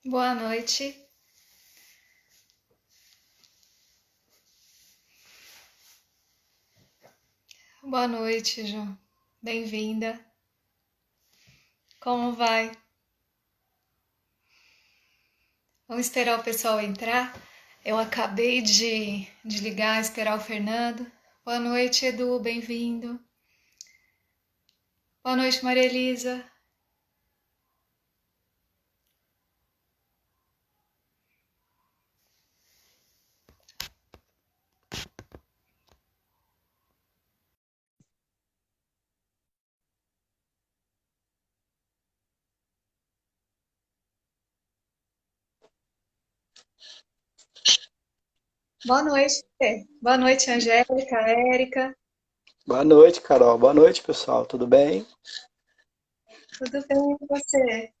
Boa noite. Boa noite, João. Bem-vinda. Como vai? Vamos esperar o pessoal entrar. Eu acabei de ligar, esperar o Fernando. Boa noite, Edu. Bem-vindo. Boa noite, Maria Elisa. Boa noite, Fê. Boa noite, Angélica, Érica. Boa noite, Carol. Boa noite, pessoal. Tudo bem? Tudo bem com você?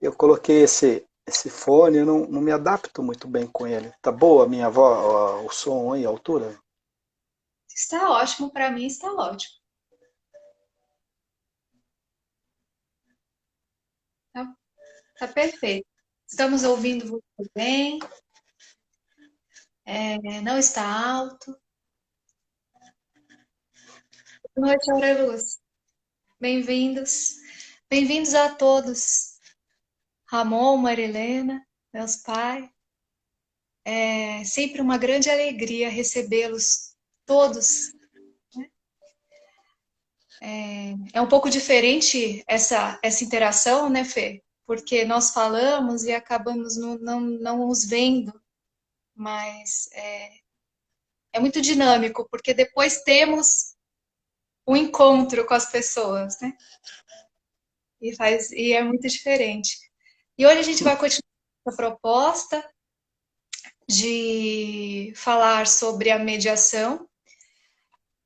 Eu coloquei esse fone, eu não me adapto muito bem com ele. Tá boa a minha voz, o som aí, a altura? Está ótimo, para mim está ótimo. Tá, tá perfeito. Estamos ouvindo você bem, não está alto. Boa noite, Aureluz. Bem-vindos. Bem-vindos a todos. Ramon, Marilena, meus pais. É sempre uma grande alegria recebê-los todos. É um pouco diferente essa interação, né, Fê? Porque nós falamos e acabamos não os vendo, mas é muito dinâmico, porque depois temos o encontro com as pessoas, né? E é muito diferente. E hoje a gente vai continuar essa proposta de falar sobre a mediação.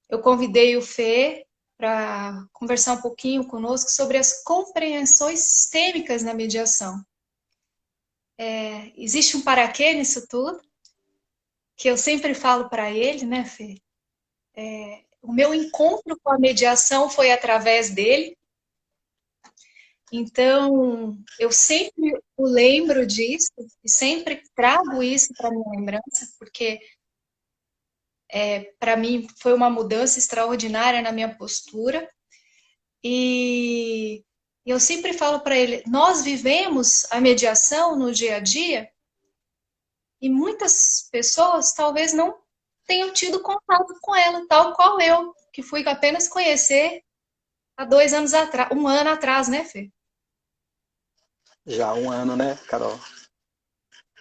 Eu convidei o Fê para conversar um pouquinho conosco sobre as compreensões sistêmicas na mediação. Existe um paraquê nisso tudo, que eu sempre falo para ele, né, Fê? O meu encontro com a mediação foi através dele, então eu sempre o lembro disso e sempre trago isso para minha lembrança, porque para mim foi uma mudança extraordinária na minha postura. E eu sempre falo para ele: nós vivemos a mediação no dia a dia e muitas pessoas talvez não tenham tido contato com ela, tal qual eu, que fui apenas conhecer há 2 anos atrás, um ano atrás, né, Fê? Já há um ano, né, Carol?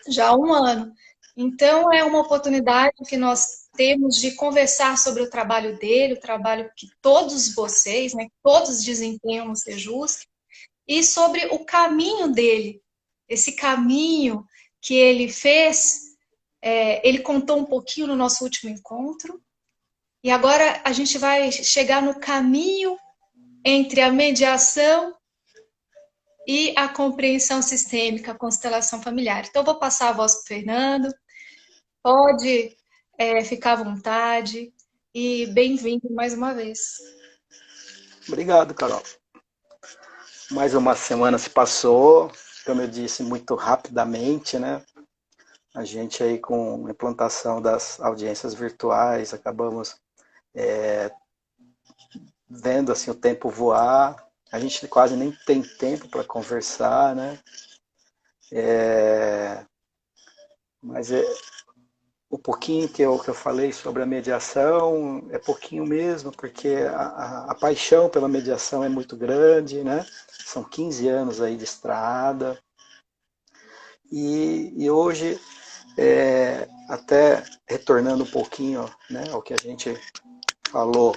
Já há um ano. Então é uma oportunidade que nós temos de conversar sobre o trabalho dele, o trabalho que todos vocês, né, todos desempenham no Sejus, e sobre o caminho dele, esse caminho que ele fez. Ele contou um pouquinho no nosso último encontro, e agora a gente vai chegar no caminho entre a mediação e a compreensão sistêmica, a constelação familiar. Então, eu vou passar a voz para o Fernando, pode ficar à vontade, e bem-vindo mais uma vez. Obrigado, Carol. Mais uma semana se passou, como eu disse, muito rapidamente, né? A gente aí com a implantação das audiências virtuais, acabamos vendo assim o tempo voar. A gente quase nem tem tempo para conversar, né? Mas o pouquinho que eu falei sobre a mediação é pouquinho mesmo, porque a paixão pela mediação é muito grande, né? São 15 anos aí de estrada. E hoje, até retornando um pouquinho, né, ao que a gente falou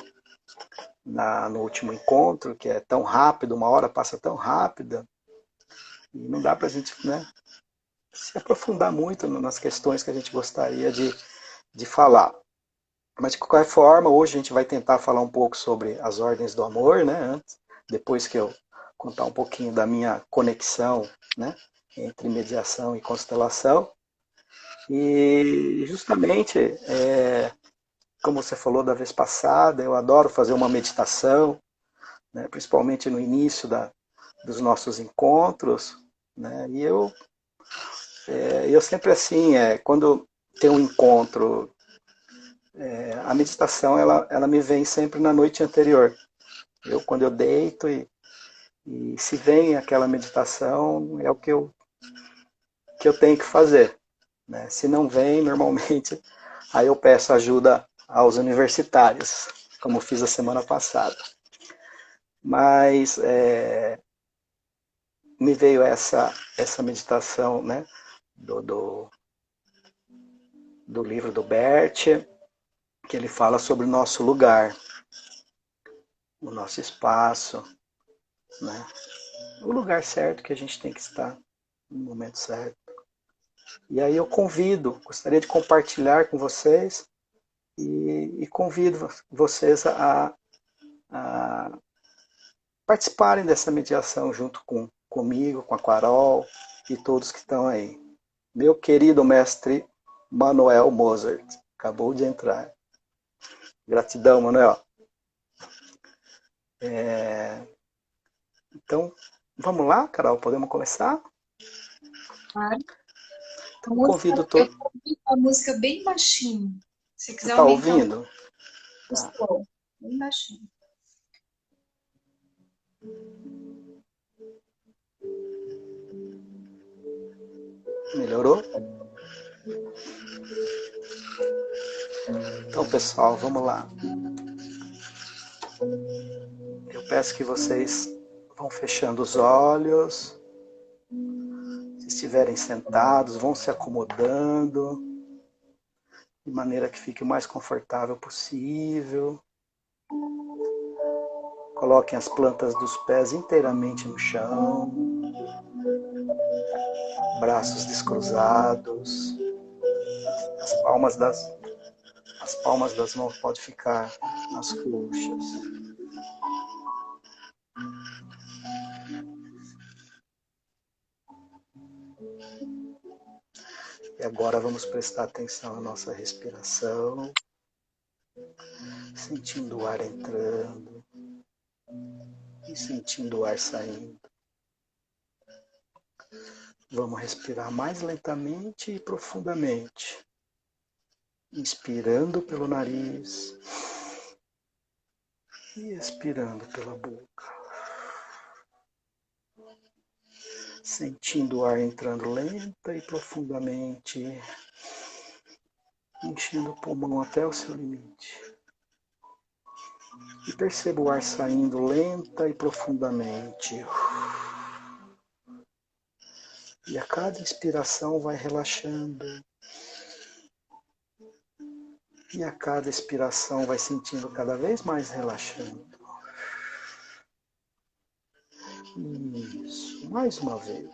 no último encontro, que é tão rápido, uma hora passa tão rápida, e não dá para a gente, né, se aprofundar muito nas questões que a gente gostaria de falar. Mas de qualquer forma, hoje a gente vai tentar falar um pouco sobre as ordens do amor, né? Antes, depois que eu contar um pouquinho da minha conexão, né? Entre mediação e constelação. E justamente, como você falou da vez passada, eu adoro fazer uma meditação, né? Principalmente no início dos nossos encontros. né? E eu sempre assim, quando tem um encontro, a meditação ela me vem sempre na noite anterior. Quando eu deito e se vem aquela meditação, é o que eu tenho que fazer, né? Se não vem, normalmente, aí eu peço ajuda aos universitários, como fiz a semana passada. Mas me veio essa meditação, né, do livro do Bert, que ele fala sobre o nosso lugar, o nosso espaço, né, o lugar certo que a gente tem que estar no momento certo. E aí eu gostaria de compartilhar com vocês e convido vocês a participarem dessa mediação junto comigo, com a Carol e todos que estão aí. Meu querido mestre Manuel Mozart acabou de entrar. Gratidão, Manuel. Então, vamos lá, Carol, podemos começar? Claro. Então, convido Eu todo. ouvi a música bem baixinho. Se Você quiser está aumentar um ouvindo? pouco o Tá. som, bem baixinho. Melhorou? Então, pessoal, vamos lá. Eu peço que vocês vão fechando os olhos. Se estiverem sentados, vão se acomodando de maneira que fique o mais confortável possível. Coloquem as plantas dos pés inteiramente no chão, braços descruzados, as palmas das mãos podem ficar nas coxas. E agora vamos prestar atenção à nossa respiração, sentindo o ar entrando e sentindo o ar saindo. Vamos respirar mais lentamente e profundamente, inspirando pelo nariz e expirando pela boca. Sentindo o ar entrando lenta e profundamente, enchendo o pulmão até o seu limite. E perceba o ar saindo lenta e profundamente. E a cada inspiração vai relaxando. E a cada expiração vai sentindo cada vez mais relaxando. Isso, mais uma vez.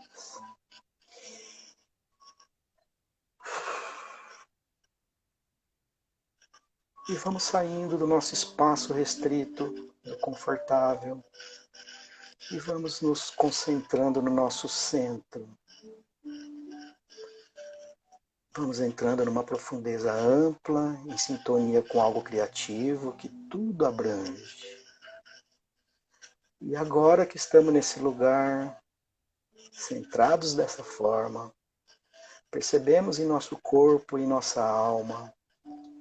E vamos saindo do nosso espaço restrito, do confortável. E vamos nos concentrando no nosso centro. Vamos entrando numa profundeza ampla, em sintonia com algo criativo que tudo abrange. E agora que estamos nesse lugar, centrados dessa forma, percebemos em nosso corpo e em nossa alma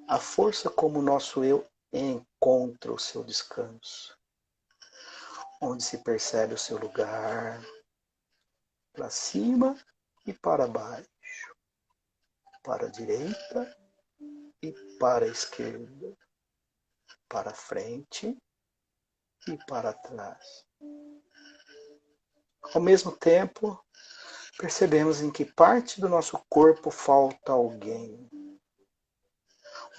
a força como o nosso eu encontra o seu descanso, onde se percebe o seu lugar, para cima e para baixo, para a direita e para a esquerda, para frente e para trás. Ao mesmo tempo, percebemos em que parte do nosso corpo falta alguém,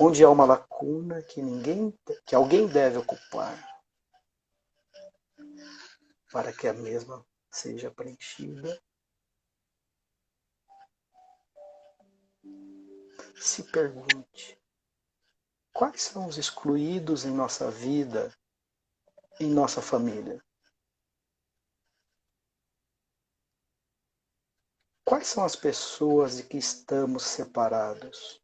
onde há uma lacuna que alguém deve ocupar, para que a mesma seja preenchida. Se pergunte: quais são os excluídos em nossa vida, em nossa família? Quais são as pessoas de que estamos separados?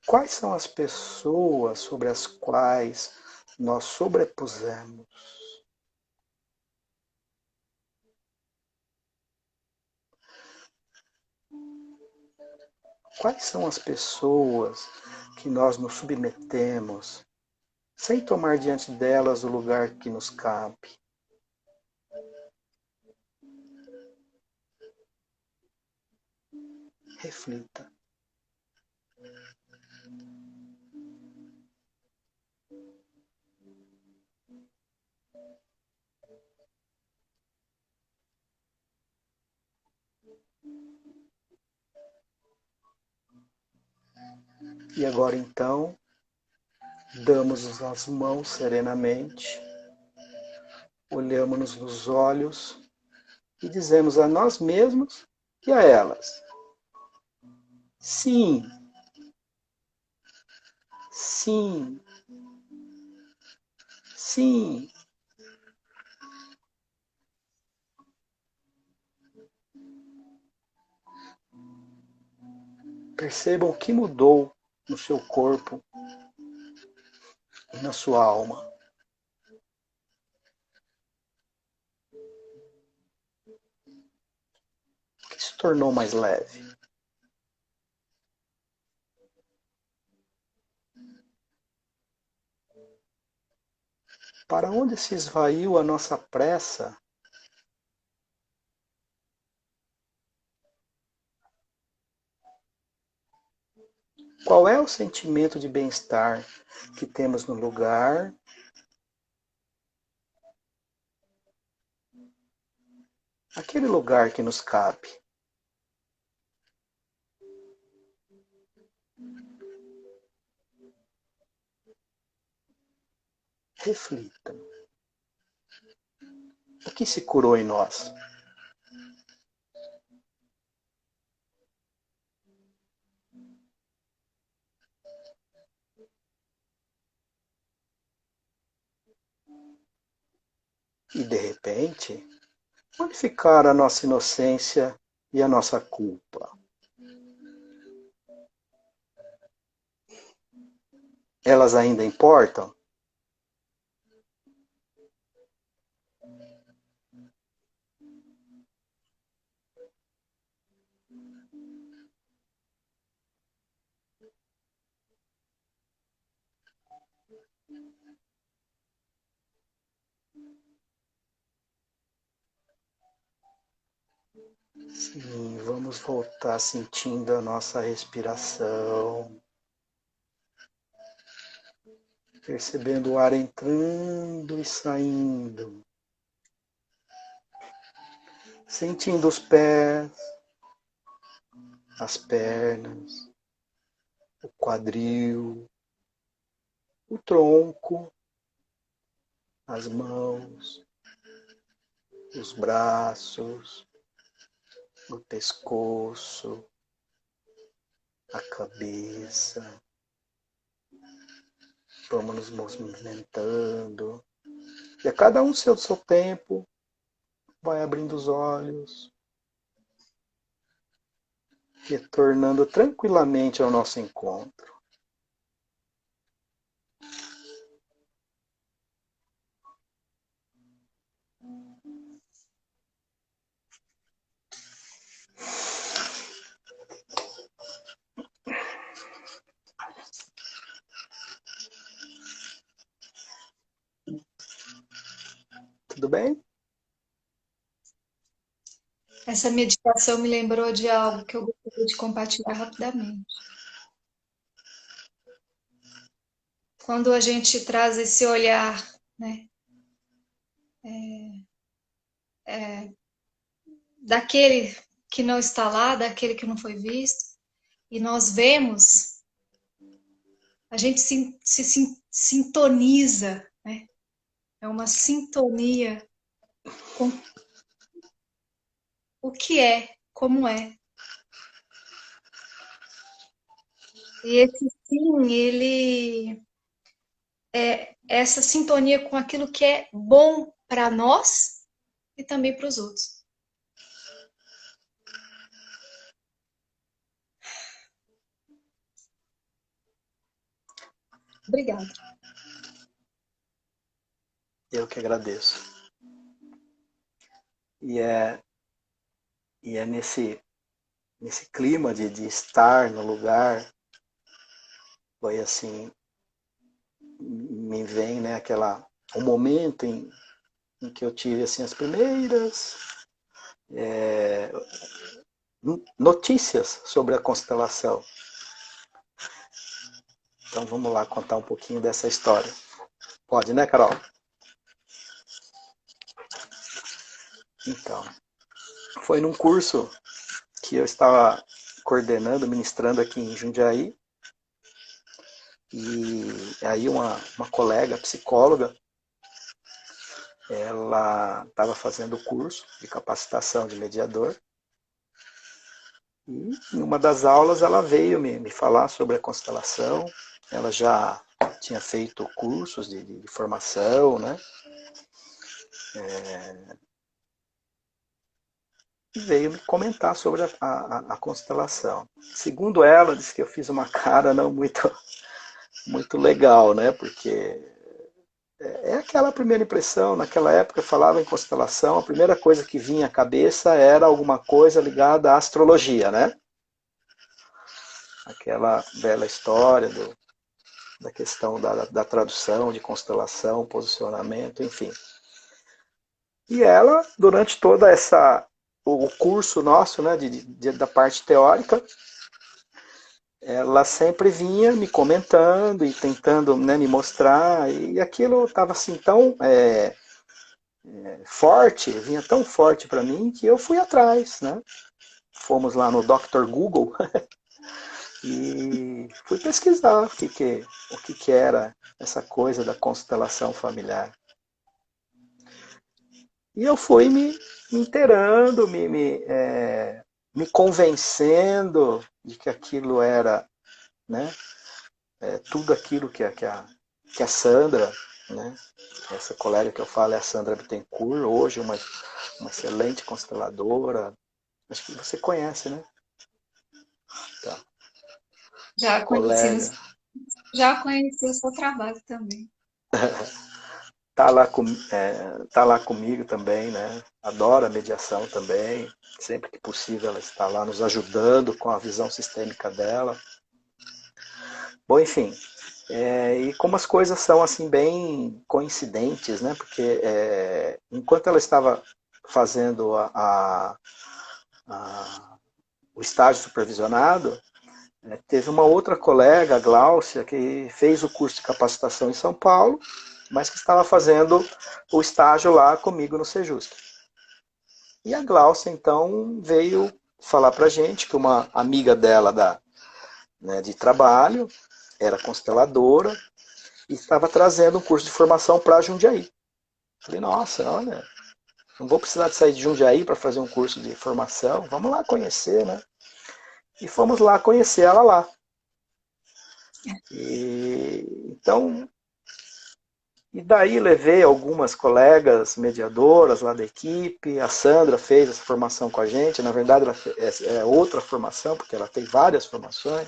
Quais são as pessoas sobre as quais nós sobrepusemos? Quais são as pessoas que nós nos submetemos sem tomar diante delas o lugar que nos cabe? Reflita. E agora então, damos as mãos serenamente, olhamos nos olhos e dizemos a nós mesmos e a elas: sim, sim, sim. Percebam o que mudou no seu corpo e na sua alma. O que se tornou mais leve? Para onde se esvaiu a nossa pressa? Qual é o sentimento de bem-estar que temos no lugar? Aquele lugar que nos cabe. Reflita. O que se curou em nós? E de repente, onde ficaram a nossa inocência e a nossa culpa? Elas ainda importam? Sim, vamos voltar sentindo a nossa respiração, percebendo o ar entrando e saindo, sentindo os pés, as pernas, o quadril, o tronco, as mãos, os braços, o pescoço, a cabeça. Vamos nos movimentando. E a cada um seu tempo, vai abrindo os olhos, retornando tranquilamente ao nosso encontro. Tudo bem? Essa meditação me lembrou de algo que eu gostaria de compartilhar rapidamente. Quando a gente traz esse olhar, né, daquele que não está lá, daquele que não foi visto, e nós vemos, a gente se sintoniza, né? É uma sintonia com o que é, como é. E esse sim, ele é essa sintonia com aquilo que é bom para nós e também para os outros. Obrigada. Eu que agradeço. E é nesse nesse clima de estar no lugar, foi assim, me vem, né, um momento em que eu tive assim as primeiras notícias sobre a constelação. Então vamos lá contar um pouquinho dessa história. Pode, né, Carol? Então, foi num curso que eu estava coordenando, ministrando aqui em Jundiaí, e aí uma colega psicóloga, ela estava fazendo o curso de capacitação de mediador, e em uma das aulas ela veio me falar sobre a constelação. Ela já tinha feito cursos de formação, né? E veio me comentar sobre a constelação. Segundo ela, disse que eu fiz uma cara não muito legal, né? Porque é aquela primeira impressão, naquela época eu falava em constelação, a primeira coisa que vinha à cabeça era alguma coisa ligada à astrologia, né? Aquela bela história da questão da tradução, de constelação, posicionamento, enfim. E ela, durante toda o curso nosso, né, da parte teórica, ela sempre vinha me comentando e tentando, né, me mostrar, e aquilo estava assim tão forte, vinha tão forte para mim que eu fui atrás, né? Fomos lá no Dr. Google e fui pesquisar o que era essa coisa da constelação familiar. E eu fui me inteirando, me convencendo de que aquilo era, né, tudo aquilo que a Sandra, né, essa colega que eu falo é a Sandra Bittencourt, hoje uma excelente consteladora. Acho que você conhece, né? Tá. Já conheci, Colega. já conheci o seu trabalho também. Tá lá, tá lá comigo também, né? Adora a mediação também. Sempre que possível ela está lá nos ajudando com a visão sistêmica dela. Bom, enfim. E como as coisas são assim bem coincidentes, né? Porque enquanto ela estava fazendo o estágio supervisionado, teve uma outra colega, a Gláucia, que fez o curso de capacitação em São Paulo, mas que estava fazendo o estágio lá comigo no Sejusc. E a Gláucia, então, veio falar pra gente que uma amiga dela né, de trabalho era consteladora e estava trazendo um curso de formação para Jundiaí. Falei, nossa, olha, não vou precisar de sair de Jundiaí para fazer um curso de formação, vamos lá conhecer, né? E fomos lá conhecer ela lá. Então, e daí levei algumas colegas mediadoras lá da equipe, a Sandra fez essa formação com a gente, na verdade ela é outra formação, porque ela tem várias formações.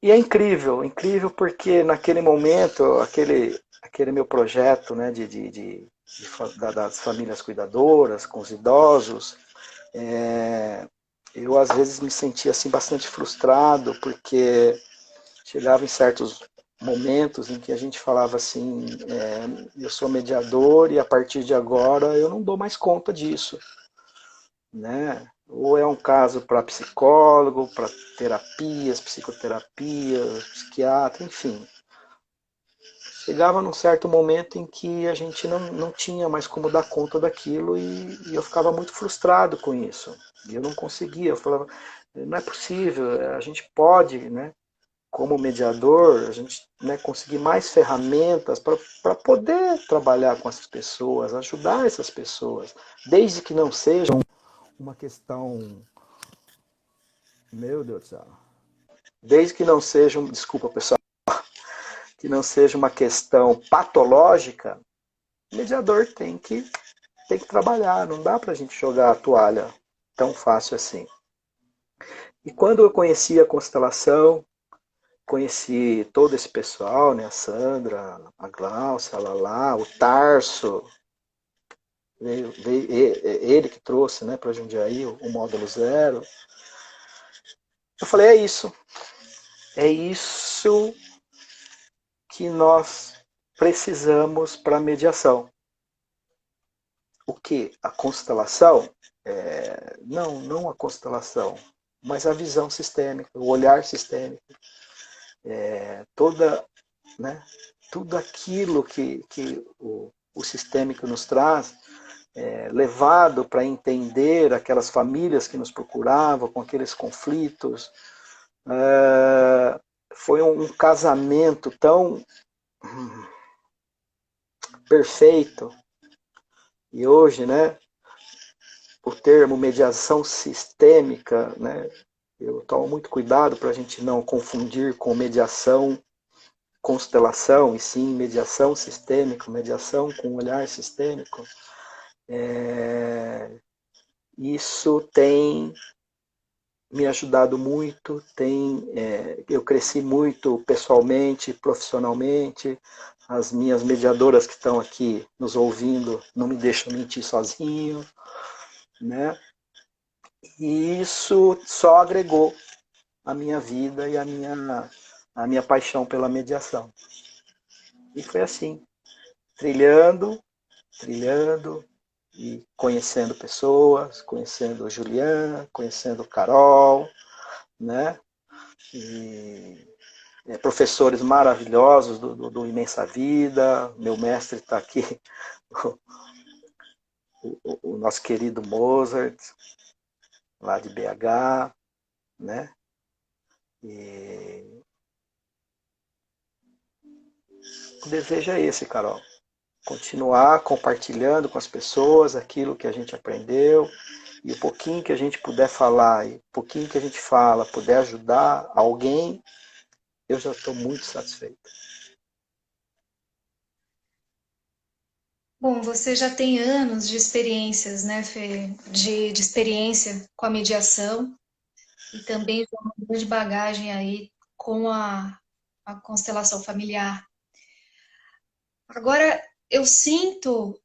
E é incrível, incrível porque naquele momento, aquele meu projeto, né, das famílias cuidadoras, com os idosos, eu às vezes me sentia assim bastante frustrado, porque chegava em certos momentos em que a gente falava assim, eu sou mediador e a partir de agora eu não dou mais conta disso, né? Ou é um caso para psicólogo, para terapias, psicoterapias, psiquiatra, enfim. Chegava num certo momento em que a gente não tinha mais como dar conta daquilo e eu ficava muito frustrado com isso. E eu não conseguia, eu falava, não é possível, a gente pode, né, como mediador, a gente, né, conseguir mais ferramentas para poder trabalhar com essas pessoas, ajudar essas pessoas, desde que não sejam uma questão, meu Deus do céu, desde que não seja, desculpa pessoal, que não seja uma questão patológica, o mediador tem que trabalhar, não dá para a gente jogar a toalha tão fácil assim. E quando eu conheci a constelação, conheci todo esse pessoal, né, a Sandra, a Glaucia, a Lala, o Tarso, ele que trouxe, né, para Jundiaí o módulo zero. Eu falei, é isso que nós precisamos para a mediação. O que? A constelação? Não a constelação, mas a visão sistêmica, o olhar sistêmico, toda, né, tudo aquilo que o sistêmico nos traz, levado para entender aquelas famílias que nos procuravam com aqueles conflitos. Foi um casamento tão perfeito. E hoje, né, o termo mediação sistêmica, né, eu tomo muito cuidado para a gente não confundir com mediação, constelação, e sim mediação sistêmica, mediação com olhar sistêmico. Isso tem me ajudado muito, eu cresci muito pessoalmente, profissionalmente. As minhas mediadoras que estão aqui nos ouvindo não me deixam mentir sozinho, né? E isso só agregou a minha vida e a minha paixão pela mediação. E foi assim, trilhando, e conhecendo pessoas, conhecendo o Julian, conhecendo o Carol, né? E professores maravilhosos do Imensa Vida. Meu mestre está aqui, o nosso querido Mozart, lá de BH, né? E o desejo é esse, Carol. Continuar compartilhando com as pessoas aquilo que a gente aprendeu, e o pouquinho que a gente puder falar, e o pouquinho que a gente fala, puder ajudar alguém, eu já estou muito satisfeito. Bom, você já tem anos de experiências, né, Fê? De experiência com a mediação e também já uma grande bagagem aí com a constelação familiar. Agora, eu sinto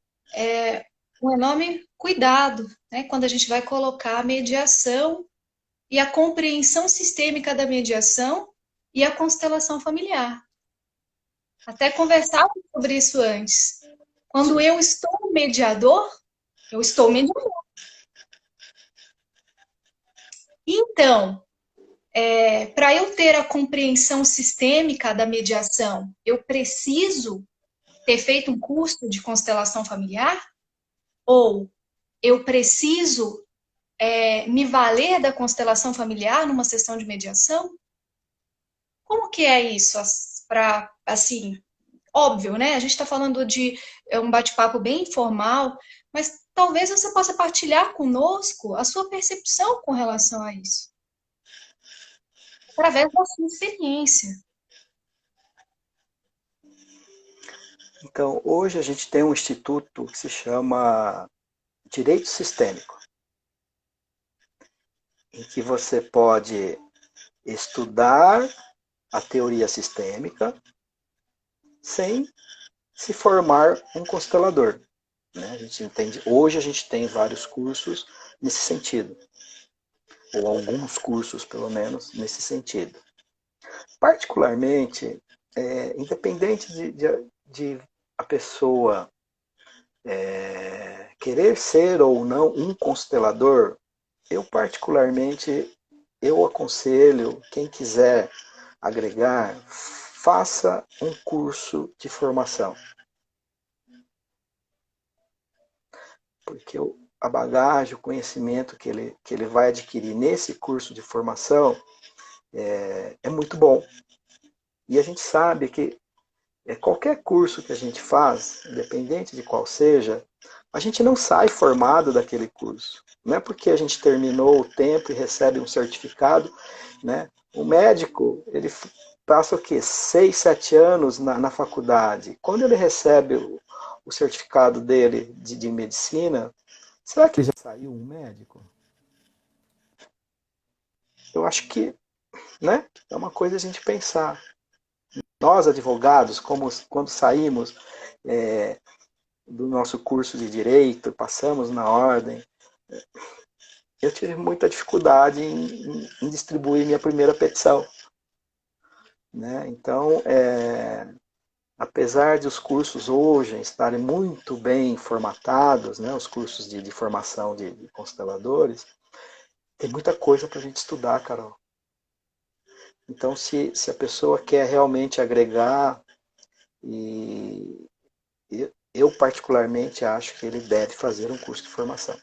um enorme cuidado, né, quando a gente vai colocar a mediação e a compreensão sistêmica da mediação e a constelação familiar. Até conversávamos sobre isso antes. Quando eu estou mediador, eu estou mediador. Então, para eu ter a compreensão sistêmica da mediação, eu preciso ter feito um curso de constelação familiar? Ou eu preciso me valer da constelação familiar numa sessão de mediação? Como que é isso? Para, assim, óbvio, né? A gente está falando de um bate-papo bem informal, mas talvez você possa partilhar conosco a sua percepção com relação a isso, através da sua experiência. Então, hoje a gente tem um instituto que se chama Direito Sistêmico, em que você pode estudar a teoria sistêmica sem se formar um constelador. Né? Hoje a gente tem vários cursos nesse sentido, ou alguns cursos, pelo menos, nesse sentido. Particularmente, independente de a pessoa querer ser ou não um constelador, eu aconselho, quem quiser agregar, faça um curso de formação. Porque a bagagem, o conhecimento que ele vai adquirir nesse curso de formação é muito bom. E a gente sabe que qualquer curso que a gente faz, independente de qual seja, a gente não sai formado daquele curso. Não é porque a gente terminou o tempo e recebe um certificado, né? O médico, ele passa o quê? 6, 7 anos na faculdade. Quando ele recebe o certificado dele de medicina, será que já saiu um médico? Eu acho que, né? É uma coisa a gente pensar. Nós, advogados, quando saímos do nosso curso de Direito, passamos na ordem, eu tive muita dificuldade em distribuir minha primeira petição. Né? Então, apesar de os cursos hoje estarem muito bem formatados, né, os cursos de formação de consteladores, tem muita coisa para a gente estudar, Carol. Então, se a pessoa quer realmente agregar, e eu particularmente acho que ele deve fazer um curso de formação.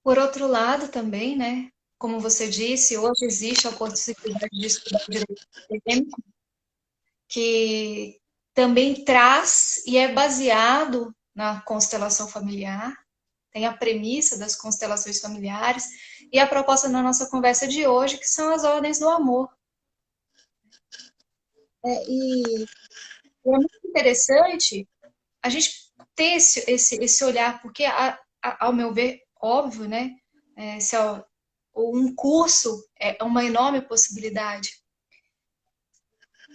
Por outro lado, também, né? Como você disse, hoje existe a possibilidade de estudar direito sistêmico, que também traz e é baseado na constelação familiar, tem a premissa das constelações familiares e a proposta da nossa conversa de hoje, que são as ordens do amor. E é muito interessante a gente ter esse olhar, porque, ao meu ver, óbvio, né? Se um curso é uma enorme possibilidade.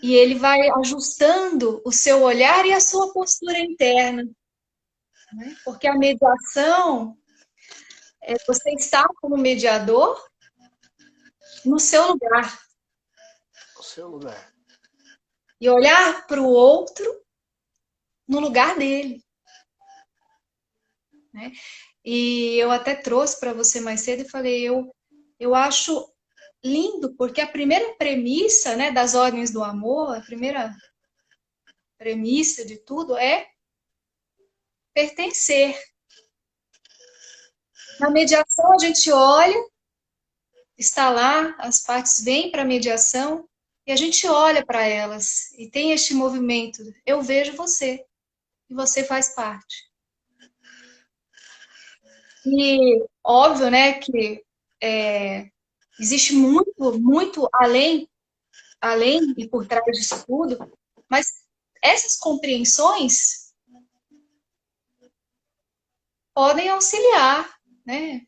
E ele vai ajustando o seu olhar e a sua postura interna. Né? Porque a mediação, você está como mediador no seu lugar. No seu lugar. E olhar para o outro no lugar dele. Né? E eu até trouxe para você mais cedo e falei, eu acho lindo, porque a primeira premissa, né, das ordens do amor, a primeira premissa de tudo é pertencer. Na mediação a gente olha, está lá, as partes vêm para a mediação e a gente olha para elas e tem este movimento, eu vejo você e você faz parte. E óbvio, né, que existe muito, muito além e por trás disso tudo, mas essas compreensões podem auxiliar, né,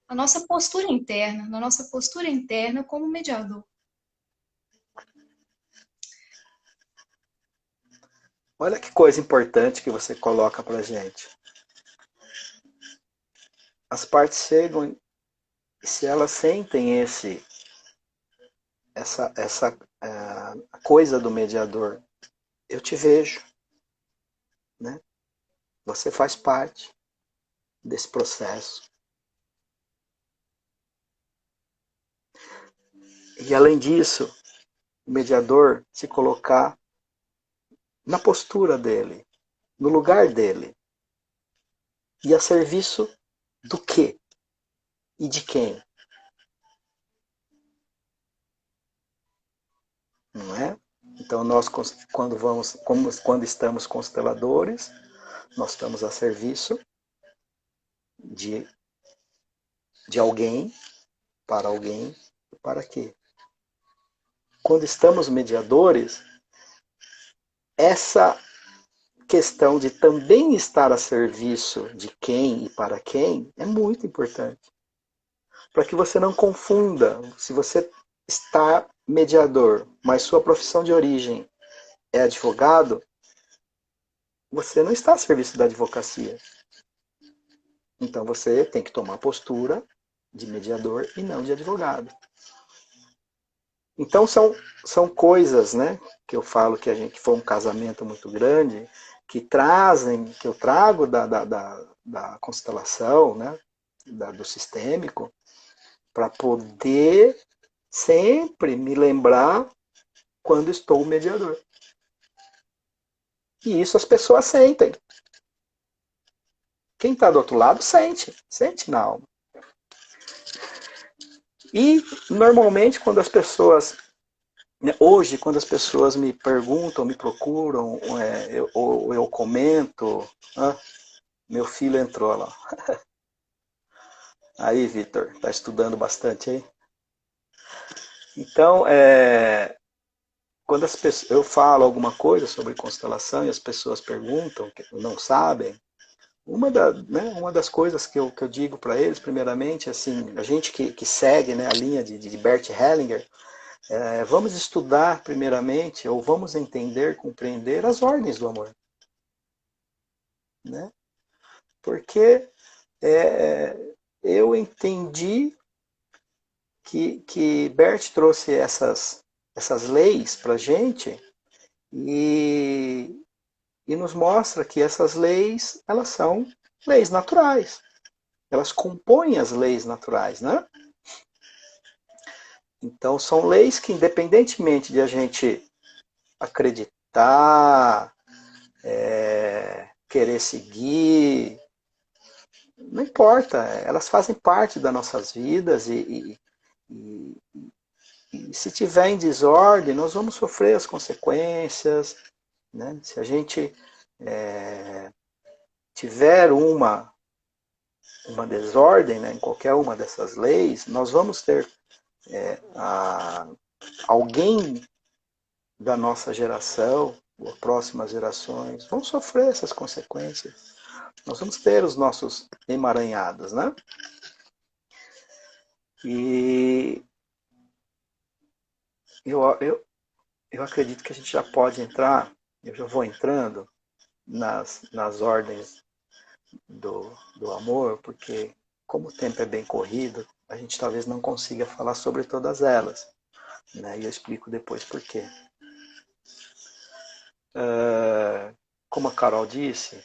a nossa postura interna, na nossa postura interna como mediador. Olha que coisa importante que você coloca para a gente. As partes chegam, e se elas sentem essa coisa do mediador, eu te vejo, né? Você faz parte desse processo. E além disso, o mediador se colocar na postura dele, no lugar dele, e a serviço do quê? E de quem? Não é? Então nós, quando estamos consteladores, nós estamos a serviço de alguém, para quê? Quando estamos mediadores, essa questão de também estar a serviço de quem e para quem é muito importante. Para que você não confunda, se você está mediador, mas sua profissão de origem é advogado, você não está a serviço da advocacia. Então você tem que tomar postura de mediador e não de advogado. Então são coisas, né, que eu falo que a gente foi um casamento muito grande, que eu trago da constelação, né, do sistêmico, para poder sempre me lembrar quando estou mediador. E isso as pessoas sentem. Quem está do outro lado sente na alma. E normalmente quando as pessoas, hoje quando as pessoas me perguntam, me procuram, eu comento, meu filho entrou lá. Aí, Vitor, está estudando bastante aí? Então, quando eu falo alguma coisa sobre constelação e as pessoas perguntam, não sabem, uma das coisas que eu digo para eles, primeiramente, assim, a gente que segue, né, a linha de Bert Hellinger, vamos estudar primeiramente, ou vamos entender, compreender as ordens do amor. Né? Porque eu entendi que Bert trouxe essas leis para a gente e nos mostra que essas leis, elas são leis naturais. Elas compõem as leis naturais, né? Então, são leis que, independentemente de a gente acreditar, querer seguir, não importa, elas fazem parte das nossas vidas e, e se tiver em desordem, nós vamos sofrer as consequências. Né? Se a gente tiver uma desordem, né, em qualquer uma dessas leis, nós vamos ter alguém da nossa geração, ou próximas gerações, vão sofrer essas consequências. Nós vamos ter os nossos emaranhados, né? E eu acredito que a gente já pode entrar, eu já vou entrando nas ordens do amor, porque como o tempo é bem corrido, a gente talvez não consiga falar sobre todas elas. Né? E eu explico depois por quê. Como a Carol disse,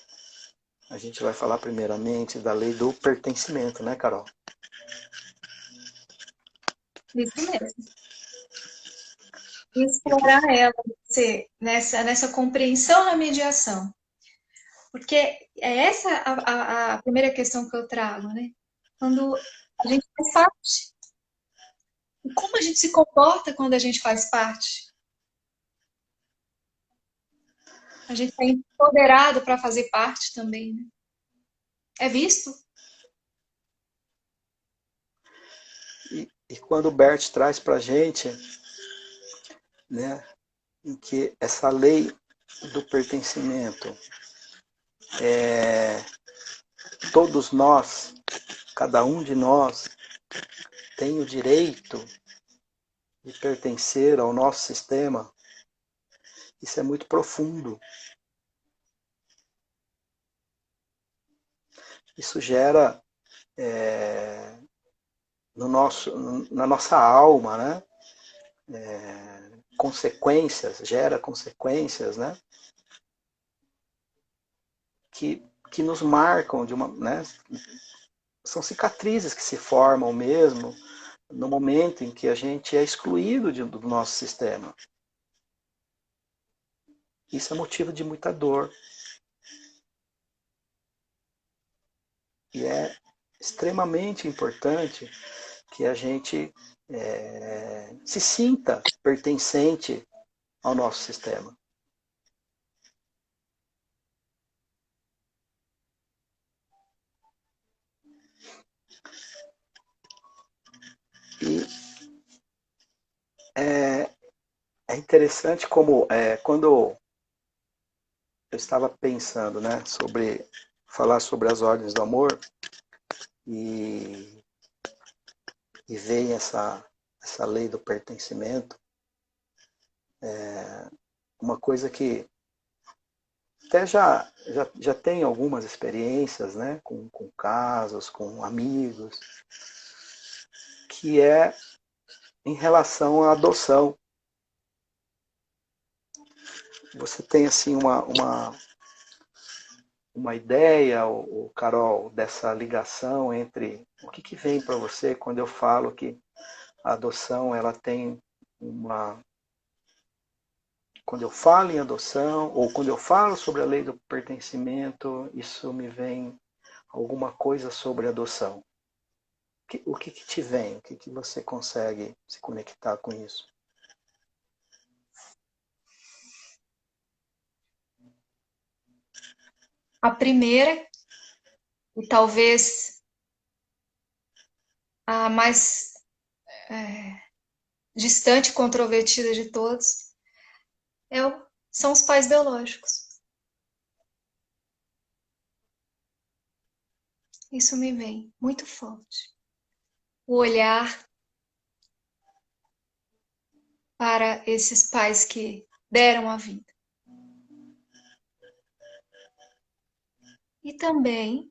a gente vai falar primeiramente da lei do pertencimento, né, Carol? Isso mesmo. E o que... Explorar ela nessa compreensão na mediação. Porque é essa a primeira questão que eu trago, né? Quando a gente faz parte. E como a gente se comporta quando a gente faz parte? A gente é empoderado para fazer parte também, né? É visto? E quando o Bert traz para a gente, né, em que essa lei do pertencimento, todos nós, cada um de nós, tem o direito de pertencer ao nosso sistema, isso é muito profundo. Isso gera na nossa alma, né? Gera consequências, né? Que nos marcam de uma, né? São cicatrizes que se formam mesmo no momento em que a gente é excluído do nosso sistema. Isso é motivo de muita dor. E é extremamente importante que a gente se sinta pertencente ao nosso sistema. E é interessante como quando eu estava pensando, né, sobre falar sobre as ordens do amor e veio essa lei do pertencimento, uma coisa que até já tem algumas experiências, né, com casos, com amigos, que é em relação à adoção. Você tem assim uma ideia, Carol, dessa ligação entre o que vem para você quando eu falo que a adoção ela tem uma... Quando eu falo em adoção, ou quando eu falo sobre a lei do pertencimento, isso me vem alguma coisa sobre adoção. O que te vem? O que você consegue se conectar com isso? A primeira, e talvez a mais distante e controvertida de todos, são os pais biológicos. Isso me vem muito forte. O olhar para esses pais que deram a vida. E também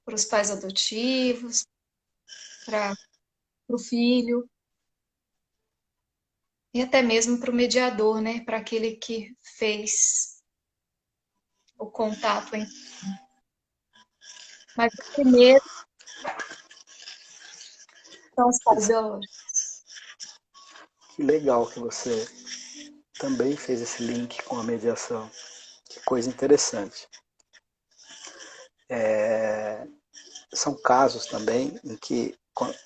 para os pais adotivos, para o filho, e até mesmo para o mediador, né? Para aquele que fez o contato entre. Mas o primeiro são os pais biológicos. Que legal que você também fez esse link com a mediação. Que coisa interessante. São casos também em que,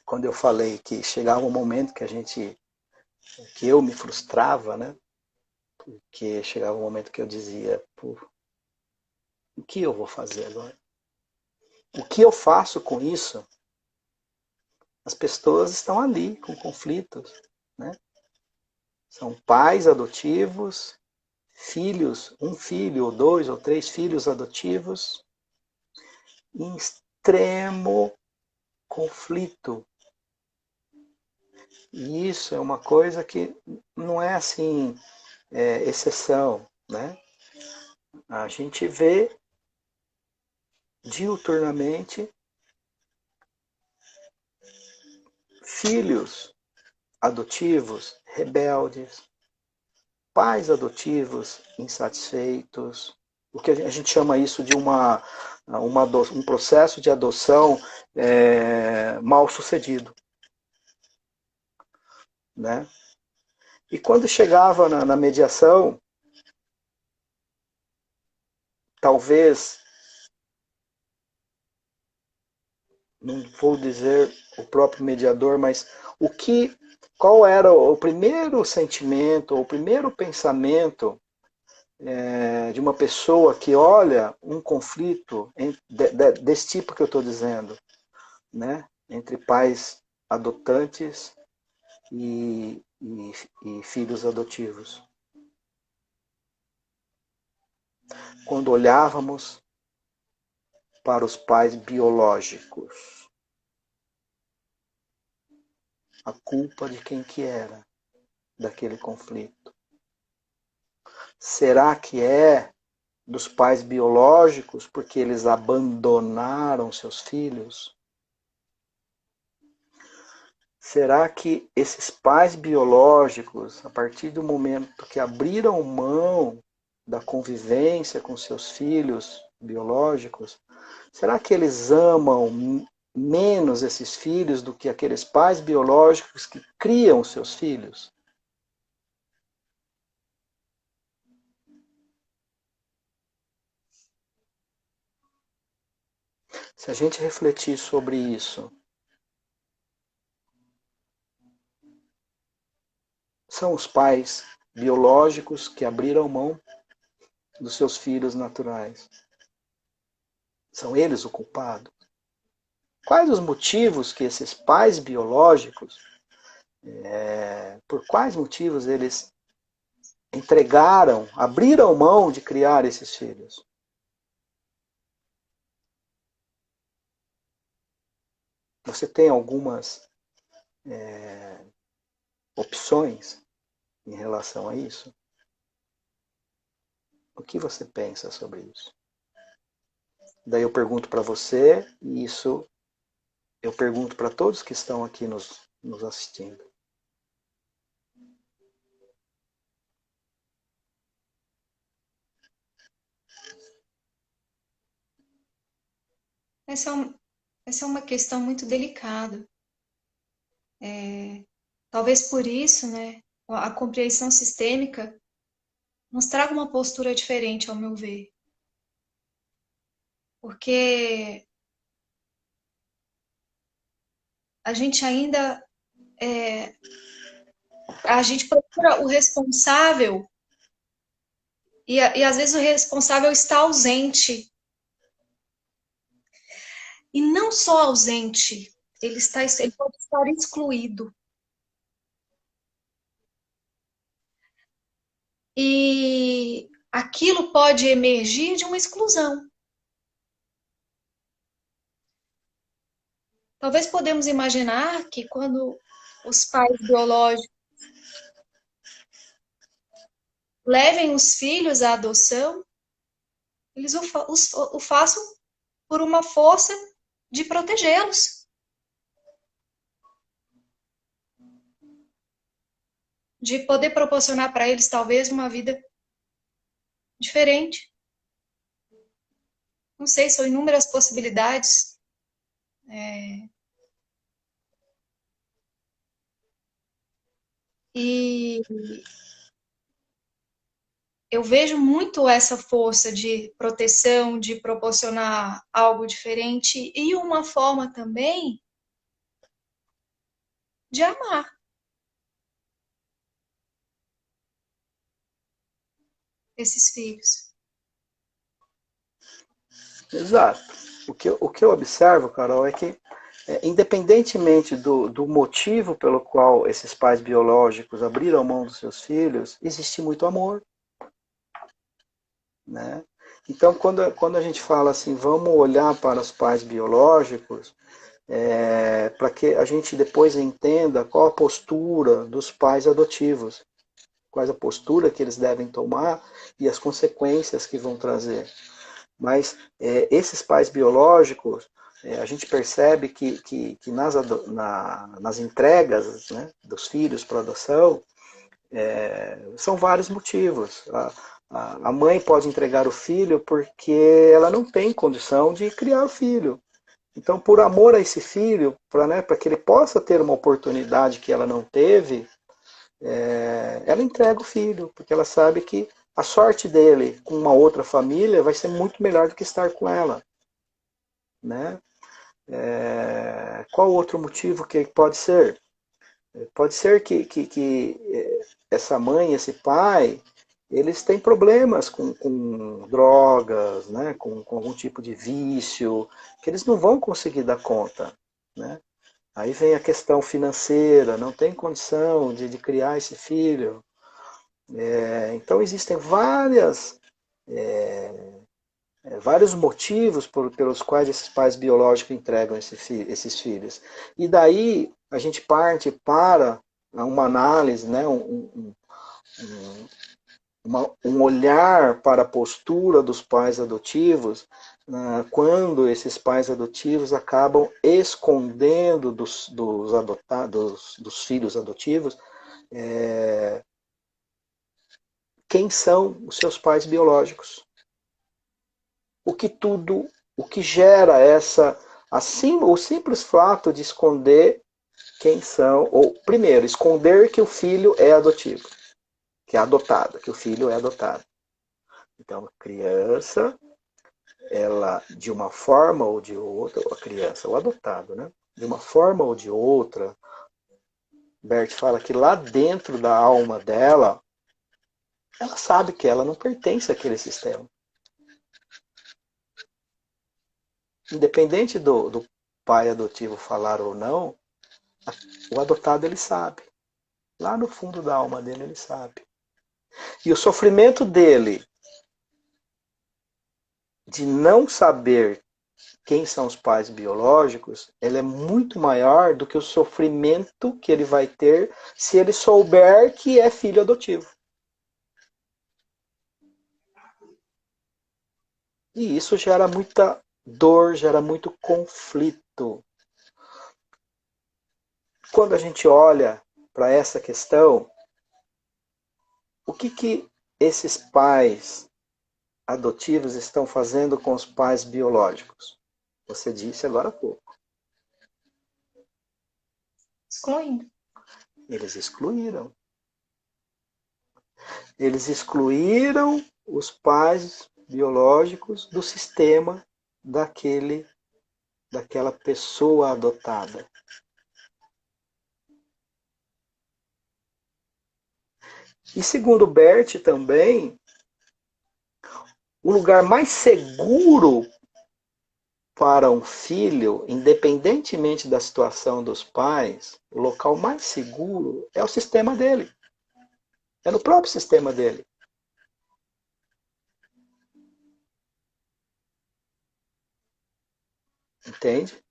quando eu falei que chegava um momento que eu me frustrava, né? Porque chegava um momento que eu dizia, pô, o que eu vou fazer agora? O que eu faço com isso? As pessoas estão ali com conflitos, né? São pais adotivos, filhos, um filho, ou dois, ou três filhos adotivos, em extremo conflito. E isso é uma coisa que não é assim, exceção, né? A gente vê diuturnamente filhos adotivos rebeldes, pais adotivos insatisfeitos, o que a gente chama isso de um processo de adoção mal sucedido, né? E quando chegava na mediação, talvez, não vou dizer o próprio mediador, mas qual era o primeiro sentimento, o primeiro pensamento de uma pessoa que olha um conflito desse tipo que eu estou dizendo, né? Entre pais adotantes e filhos adotivos. Quando olhávamos para os pais biológicos, a culpa de quem que era daquele conflito? Será que é dos pais biológicos porque eles abandonaram seus filhos? Será que esses pais biológicos, a partir do momento que abriram mão da convivência com seus filhos biológicos, será que eles amam menos esses filhos do que aqueles pais biológicos que criam seus filhos? Se a gente refletir sobre isso, são os pais biológicos que abriram mão dos seus filhos naturais. São eles o culpado? Quais os motivos que esses pais biológicos, por quais motivos eles abriram mão de criar esses filhos? Você tem algumas opções em relação a isso? O que você pensa sobre isso? Daí eu pergunto para você, e isso eu pergunto para todos que estão aqui nos assistindo. Essa é uma questão muito delicada. Talvez por isso, né, a compreensão sistêmica nos traga uma postura diferente, ao meu ver. Porque a gente ainda a gente procura o responsável e às vezes o responsável está ausente. E não só ausente, ele pode estar excluído. E aquilo pode emergir de uma exclusão. Talvez podemos imaginar que quando os pais biológicos levem os filhos à adoção, eles o façam por uma força de protegê-los, de poder proporcionar para eles talvez uma vida diferente. Não sei, são inúmeras possibilidades. E eu vejo muito essa força de proteção, de proporcionar algo diferente e uma forma também de amar esses filhos. Exato. O que eu observo, Carol, é que, independentemente do motivo pelo qual esses pais biológicos abriram mão dos seus filhos, existe muito amor. Né? Então, quando a gente fala assim, vamos olhar para os pais biológicos, para que a gente depois entenda qual a postura dos pais adotivos, qual a postura que eles devem tomar e as consequências que vão trazer. Mas esses pais biológicos, a gente percebe que nas entregas, né, dos filhos para adoção, são vários motivos. A mãe pode entregar o filho porque ela não tem condição de criar o filho. Então, por amor a esse filho, para que ele possa ter uma oportunidade que ela não teve, ela entrega o filho, porque ela sabe que a sorte dele com uma outra família vai ser muito melhor do que estar com ela. Né? Qual outro motivo que pode ser? Pode ser que essa mãe, esse pai, eles têm problemas com drogas, né? Com algum tipo de vício, que eles não vão conseguir dar conta. Né? Aí vem a questão financeira, não tem condição de criar esse filho. Então existem vários motivos pelos quais esses pais biológicos entregam esses filhos. E daí a gente parte para uma análise, né, um olhar para a postura dos pais adotivos, quando esses pais adotivos acabam escondendo dos filhos adotivos, quem são os seus pais biológicos. O que gera o simples fato de esconder quem são, ou primeiro, esconder que o filho é adotivo, que é adotado, que o filho é adotado. Então, a criança, ela, de uma forma ou de outra, a criança, o adotado, né? De uma forma ou de outra, Bert fala que lá dentro da alma dela, ela sabe que ela não pertence àquele sistema. Independente do pai adotivo falar ou não, o adotado ele sabe. Lá no fundo da alma dele ele sabe. E o sofrimento dele de não saber quem são os pais biológicos, ele é muito maior do que o sofrimento que ele vai ter se ele souber que é filho adotivo. E isso gera muita dor, gera muito conflito. Quando a gente olha para essa questão, o que esses pais adotivos estão fazendo com os pais biológicos? Você disse agora há pouco. Excluindo. Eles excluíram. Eles excluíram os pais biológicos do sistema daquela pessoa adotada. E segundo Bert também, o lugar mais seguro para um filho, independentemente da situação dos pais, o local mais seguro é o sistema dele. É no próprio sistema dele. Entende?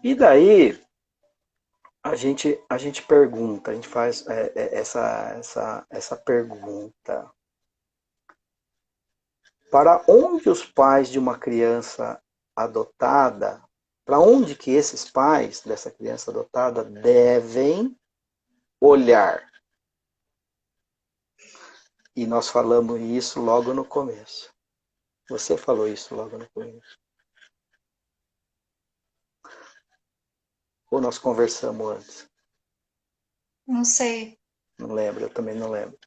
E daí, a gente pergunta, a gente faz essa pergunta. Para onde os pais de uma criança adotada, para onde que esses pais dessa criança adotada devem olhar? E nós falamos isso logo no começo. Você falou isso logo no começo. Ou nós conversamos antes? Não sei. Não lembro, eu também não lembro.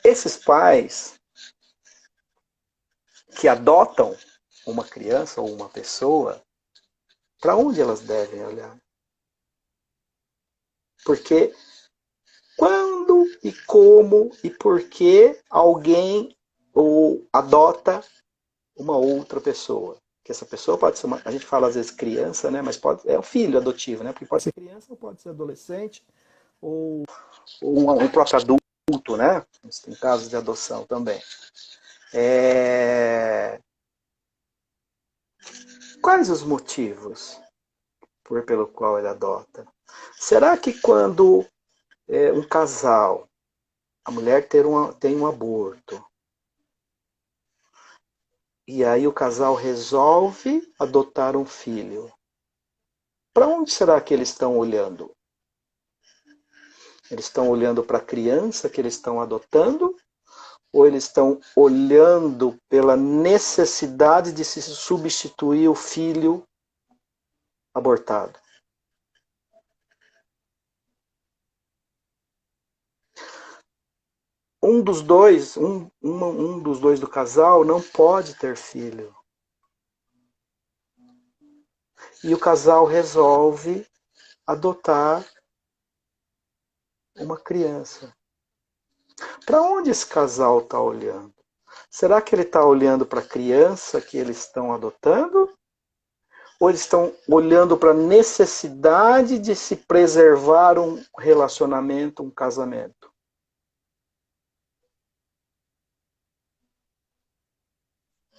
Esses pais que adotam uma criança ou uma pessoa, para onde elas devem olhar? Porque quando e como e por que alguém ou adota uma outra pessoa? Que essa pessoa pode ser a gente fala às vezes criança, né? Mas é o filho adotivo, né? Porque pode ser criança, ou pode ser adolescente, ou um próprio adulto, né? Tem casos de adoção também. Quais os motivos pelo qual ele adota? Será que quando um casal, a mulher tem um aborto, e aí o casal resolve adotar um filho, para onde será que eles estão olhando? Eles estão olhando para a criança que eles estão adotando? Ou eles estão olhando pela necessidade de se substituir o filho abortado? Um dos dois, um dos dois do casal não pode ter filho. E o casal resolve adotar uma criança. Para onde esse casal está olhando? Será que ele está olhando para a criança que eles estão adotando? Ou eles estão olhando para a necessidade de se preservar um relacionamento, um casamento?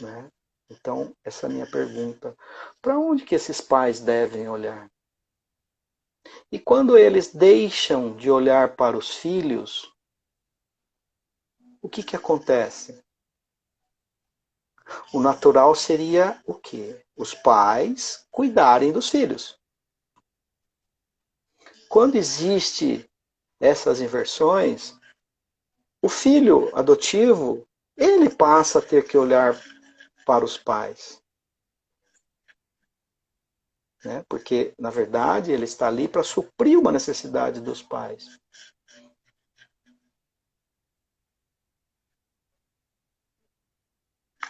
Né? Então, essa é a minha pergunta. Para onde que esses pais devem olhar? E quando eles deixam de olhar para os filhos, o que que acontece? O natural seria o quê? Os pais cuidarem dos filhos. Quando existe essas inversões, o filho adotivo, ele passa a ter que olhar para os pais. Né? Porque, na verdade, ele está ali para suprir uma necessidade dos pais.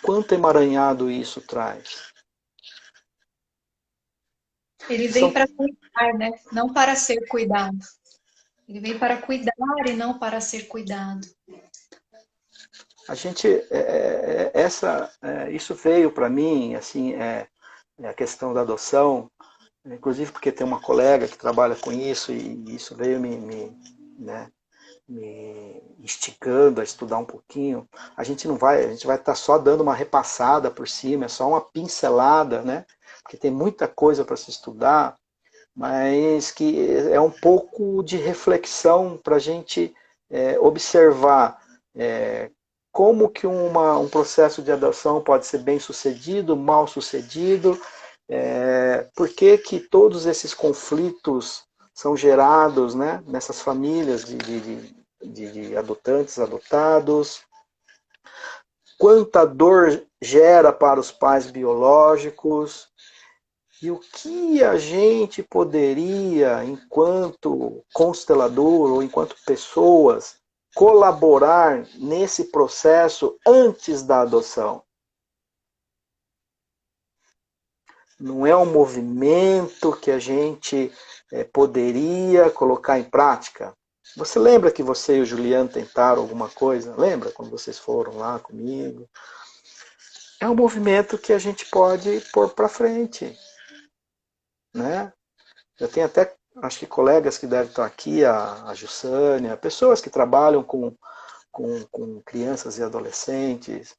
Quanto emaranhado isso traz? Ele vem para cuidar, né? Não para ser cuidado. Ele vem para cuidar e não para ser cuidado. A gente, isso veio para mim, assim, a questão da adoção, inclusive porque tem uma colega que trabalha com isso e isso veio né, me instigando a estudar um pouquinho. A gente vai estar só dando uma repassada por cima, é só uma pincelada, né? Porque tem muita coisa para se estudar, mas que é um pouco de reflexão para a gente observar como que um processo de adoção pode ser bem sucedido, mal sucedido, por que que todos esses conflitos são gerados, né, nessas famílias de adotantes, adotados, quanta dor gera para os pais biológicos, e o que a gente poderia, enquanto constelador ou enquanto pessoas, colaborar nesse processo antes da adoção. Não é um movimento que a gente poderia colocar em prática? Você lembra que você e o Juliano tentaram alguma coisa? Lembra quando vocês foram lá comigo? É um movimento que a gente pode pôr para frente. Né? Eu tenho até, acho que colegas que devem estar aqui, a Jussânia, pessoas que trabalham com crianças e adolescentes.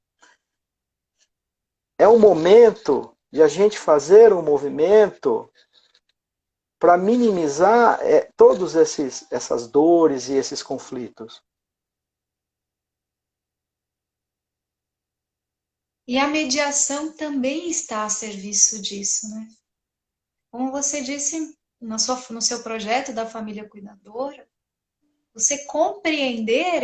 É o momento de a gente fazer um movimento para minimizar todos essas dores e esses conflitos. E a mediação também está a serviço disso, né? Como você disse no seu projeto da família cuidadora, você compreender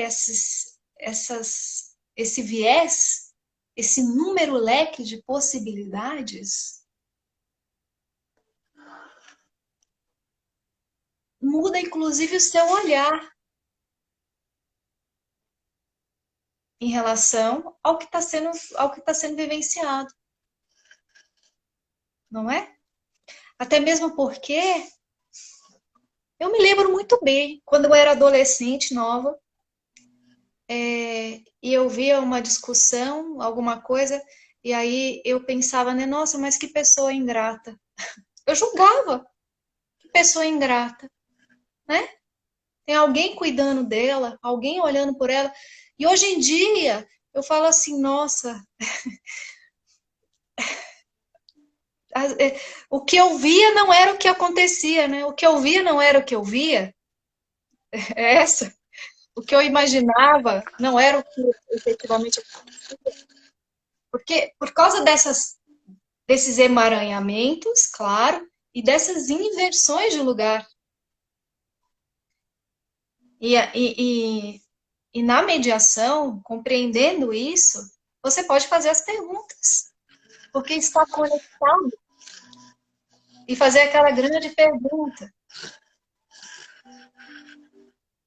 esse viés, esse número leque de possibilidades, muda inclusive o seu olhar em relação ao que está sendo vivenciado, não é? Até mesmo porque eu me lembro muito bem, quando eu era adolescente, nova, e eu via uma discussão, alguma coisa, e aí eu pensava, né, nossa, mas que pessoa ingrata. Eu julgava, que pessoa ingrata, né? Tem alguém cuidando dela, alguém olhando por ela. E hoje em dia, eu falo assim, nossa, o que eu via não era o que acontecia, né? O que eu via não era o que eu via. É essa. O que eu imaginava não era o que efetivamente acontecia. Porque por causa desses emaranhamentos, claro, e dessas inversões de lugar. E na mediação, compreendendo isso, você pode fazer as perguntas, porque está conectado. E fazer aquela grande pergunta: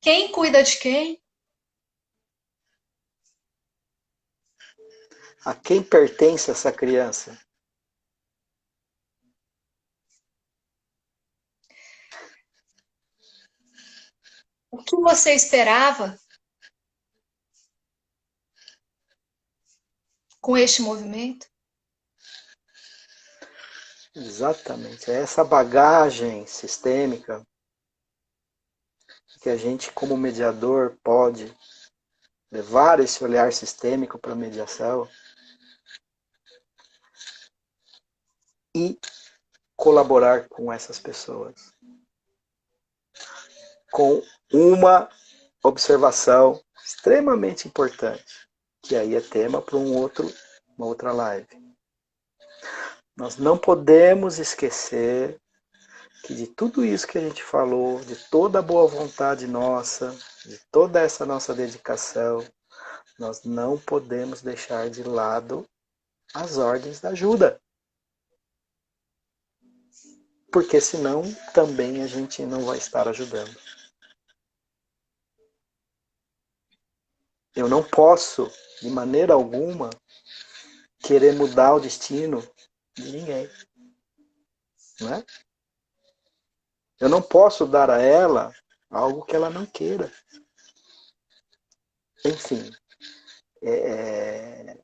quem cuida de quem? A quem pertence essa criança? O que você esperava com este movimento? Exatamente. É essa bagagem sistêmica que a gente, como mediador, pode levar esse olhar sistêmico para a mediação e colaborar com essas pessoas. Com uma observação extremamente importante, que aí é tema para uma outra live. Nós não podemos esquecer que de tudo isso que a gente falou, de toda a boa vontade nossa, de toda essa nossa dedicação, nós não podemos deixar de lado as ordens da ajuda. Porque senão também a gente não vai estar ajudando. Eu não posso, de maneira alguma, querer mudar o destino de ninguém. Não é? Eu não posso dar a ela algo que ela não queira. Enfim, é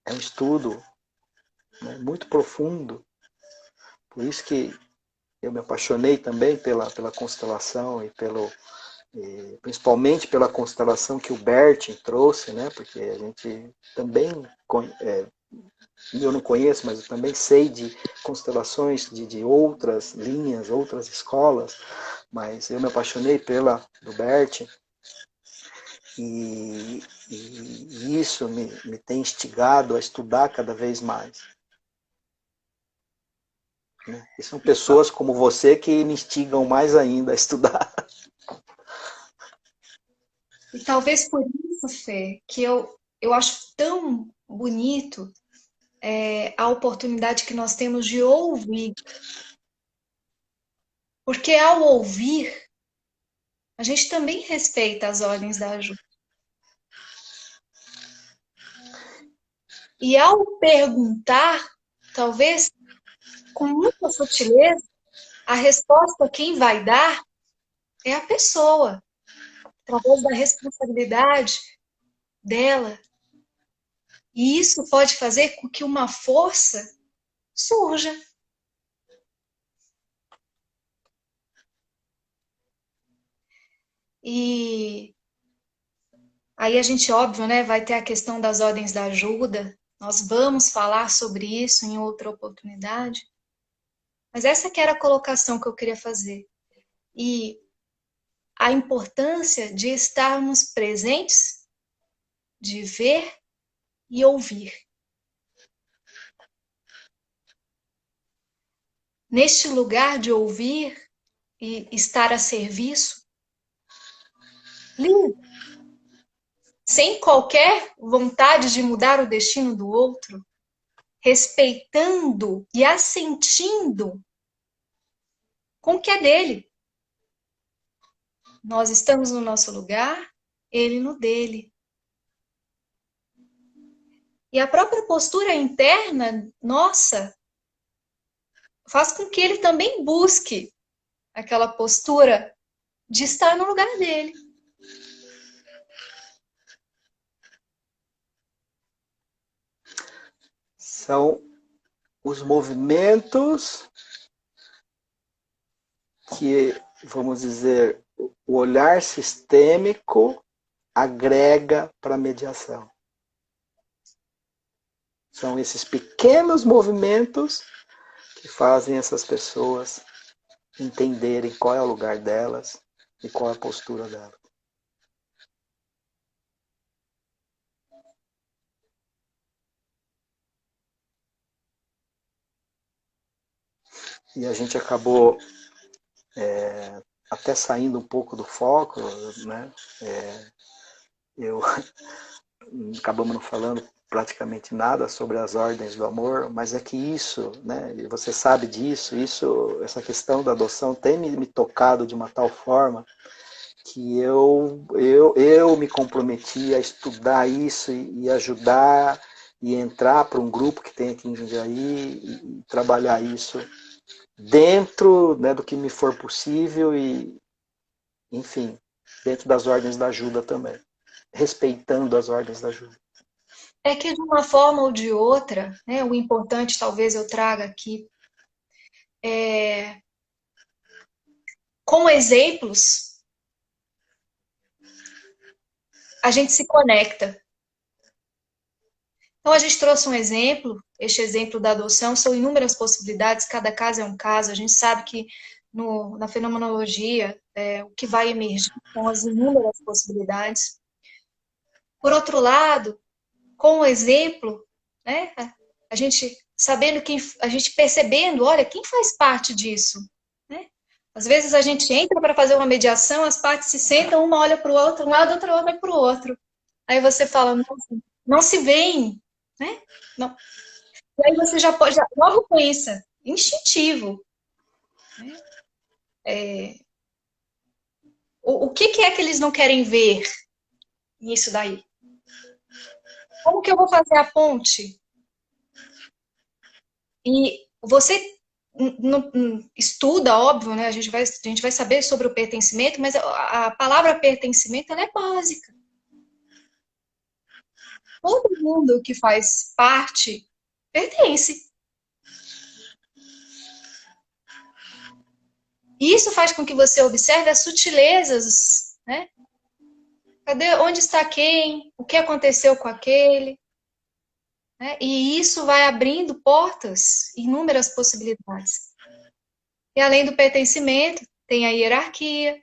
um estudo, né, muito profundo. Por isso que eu me apaixonei também pela constelação e principalmente pela constelação que o Bertin trouxe, né? Porque a gente também, eu não conheço, mas eu também sei de constelações de outras linhas, outras escolas, mas eu me apaixonei pela do Bertin e isso me tem instigado a estudar cada vez mais. Né? E são pessoas como você que me instigam mais ainda a estudar. E talvez por isso, Fê, que eu acho tão bonito a oportunidade que nós temos de ouvir. Porque ao ouvir, a gente também respeita as ordens da ajuda. E ao perguntar, talvez com muita sutileza, a resposta quem vai dar é a pessoa, através da responsabilidade dela. E isso pode fazer com que uma força surja. E aí a gente, óbvio, né, vai ter a questão das ordens da ajuda. Nós vamos falar sobre isso em outra oportunidade. Mas essa que era a colocação que eu queria fazer. E a importância de estarmos presentes, de ver e ouvir. Neste lugar de ouvir e estar a serviço, livre, sem qualquer vontade de mudar o destino do outro, respeitando e assentindo com o que é dele. Nós estamos no nosso lugar, ele no dele. E a própria postura interna, nossa, faz com que ele também busque aquela postura de estar no lugar dele. São os movimentos que, vamos dizer, o olhar sistêmico agrega para a mediação. São esses pequenos movimentos que fazem essas pessoas entenderem qual é o lugar delas e qual é a postura delas. E a gente acabou até saindo um pouco do foco, né? Acabamos não falando praticamente nada sobre as ordens do amor, mas é que isso, né? E você sabe disso, essa questão da adoção tem me tocado de uma tal forma que eu me comprometi a estudar isso e ajudar e entrar para um grupo que tem aqui em Jundiaí e trabalhar isso dentro, né, do que me for possível e, enfim, dentro das ordens da ajuda também, respeitando as ordens da ajuda. É que de uma forma ou de outra, né, o importante talvez eu traga aqui, como exemplos, a gente se conecta. Então a gente trouxe um exemplo, este exemplo da adoção, são inúmeras possibilidades, cada caso é um caso, a gente sabe que na fenomenologia, o que vai emergir são as inúmeras possibilidades. Por outro lado, com o exemplo, né, a gente sabendo quem, a gente percebendo, olha, quem faz parte disso, né? Às vezes a gente entra para fazer uma mediação, as partes se sentam, uma olha para o outro, um lado, outra olha para o outro. Aí você fala, não se veem, né? Não. E aí você já pode, logo pensa, instintivo, né? O que é que eles não querem ver nisso daí? Como que eu vou fazer a ponte? E você estuda, óbvio, né? A gente vai saber sobre o pertencimento, mas a palavra pertencimento ela é básica. Todo mundo que faz parte pertence. E isso faz com que você observe as sutilezas, né? Cadê, onde está quem? O que aconteceu com aquele? Né? E isso vai abrindo portas, inúmeras possibilidades. E além do pertencimento, tem a hierarquia,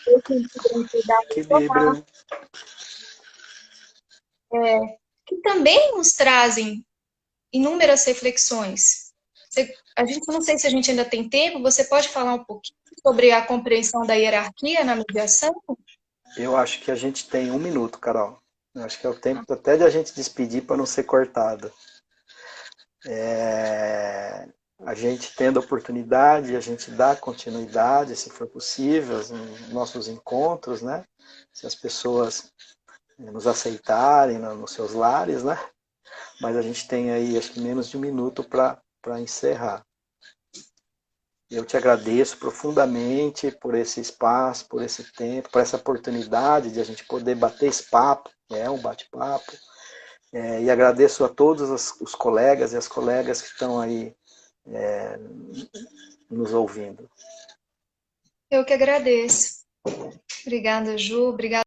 Equilíbrio. que também nos trazem inúmeras reflexões. A gente não sei se a gente ainda tem tempo, você pode falar um pouquinho sobre a compreensão da hierarquia na mediação? Eu acho que a gente tem 1 minuto, Carol. Eu acho que é o tempo até de a gente despedir para não ser cortado. A gente tendo a oportunidade, a gente dá continuidade, se for possível, nos nossos encontros, né? Se as pessoas nos aceitarem nos seus lares, né? Mas a gente tem aí, acho que menos de 1 minuto para encerrar. Eu te agradeço profundamente por esse espaço, por esse tempo, por essa oportunidade de a gente poder bater esse papo, um bate-papo. E agradeço a todos os colegas e as colegas que estão aí nos ouvindo. Eu que agradeço. Obrigada, Ju. Obrigada.